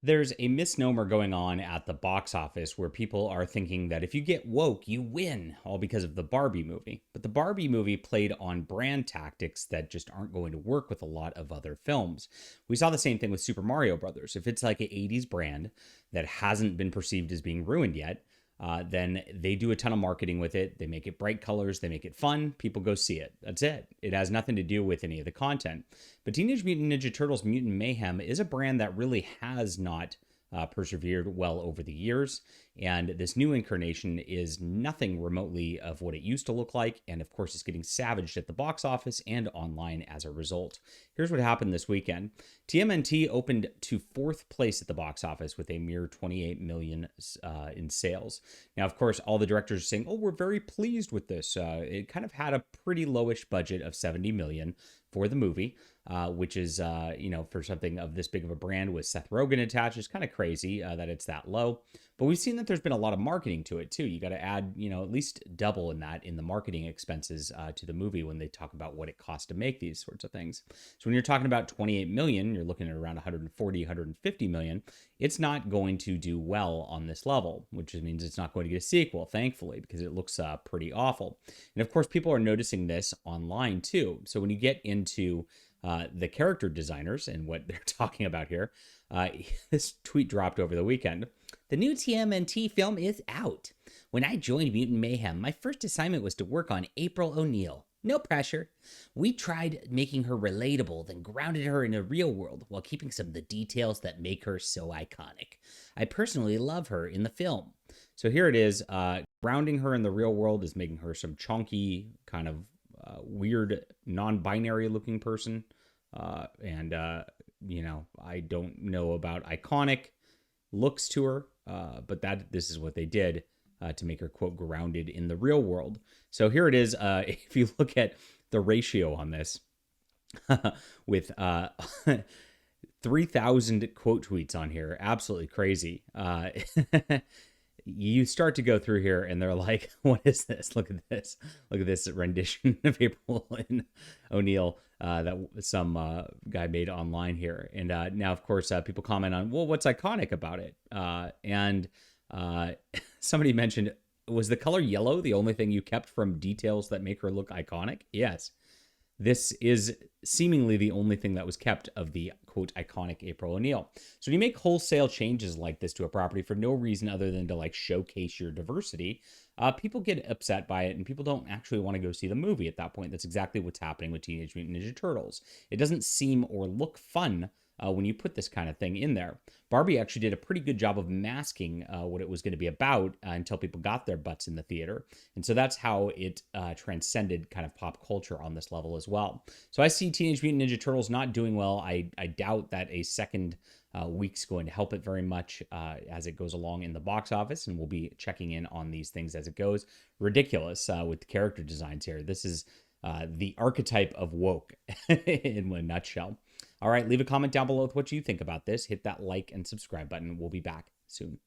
There's a misnomer going on at the box office where people are thinking that if you get woke, you win, all because of the Barbie movie. But the Barbie movie played on brand tactics that just aren't going to work with a lot of other films. We saw the same thing with Super Mario Brothers. If it's like an 80s brand that hasn't been perceived as being ruined yet, then they do a ton of marketing with it. They make it bright colors, they make it fun. People go see it. That's it. It has nothing to do with any of the content. But Teenage Mutant Ninja Turtles Mutant Mayhem is a brand that really has not persevered well over the years. And this new incarnation is nothing remotely of what it used to look like. And of course, it's getting savaged at the box office and online as a result. Here's what happened this weekend. TMNT opened to fourth place at the box office with a mere 28 million in sales. Now, of course, all the directors are saying, oh, we're very pleased with this. It kind of had a pretty lowish budget of 70 million for the movie, which is, for something of this big of a brand with Seth Rogen attached, is kind of crazy that it's that low. But we've seen that there's been a lot of marketing to it too. You got to add, at least double in that in the marketing expenses to the movie when they talk about what it costs to make these sorts of things. So when you're talking about 28 million, you're looking at around 140, 150 million. It's not going to do well on this level, which means it's not going to get a sequel, thankfully, because it looks pretty awful. And of course, people are noticing this online too. So when you get into the character designers and what they're talking about here, this tweet dropped over the weekend. The new TMNT film is out. When I joined Mutant Mayhem, my first assignment was to work on April O'Neil. No pressure. We tried making her relatable, then grounded her in a real world while keeping some of the details that make her so iconic. I personally love her in the film. So here it is. Grounding her in the real world is making her some chunky, kind of weird, non-binary looking person. I don't know about iconic looks to her, but this is what they did to make her, quote, grounded in the real world. So here it is. If you look at the ratio on this with 3,000 quote tweets on here, absolutely crazy. You start to go through here and they're like, what is this? Look at this. Look at this rendition of April and O'Neil that some guy made online here. And now, of course, people comment on, well, what's iconic about it? And somebody mentioned, was the color yellow the only thing you kept from details that make her look iconic? Yes. This is seemingly the only thing that was kept of the, quote, iconic April O'Neil. So when you make wholesale changes like this to a property for no reason other than to showcase your diversity, people get upset by it and people don't actually want to go see the movie at that point. That's exactly what's happening with Teenage Mutant Ninja Turtles. It doesn't seem or look fun when you put this kind of thing in there. Barbie actually did a pretty good job of masking what it was going to be about until people got their butts in the theater. And so that's how it transcended kind of pop culture on this level as well. So I see Teenage Mutant Ninja Turtles not doing well. I doubt that a second week's going to help it very much as it goes along in the box office. And we'll be checking in on these things as it goes. Ridiculous with the character designs here. This is the archetype of woke in a nutshell. All right, leave a comment down below with what you think about this. Hit that like and subscribe button. We'll be back soon.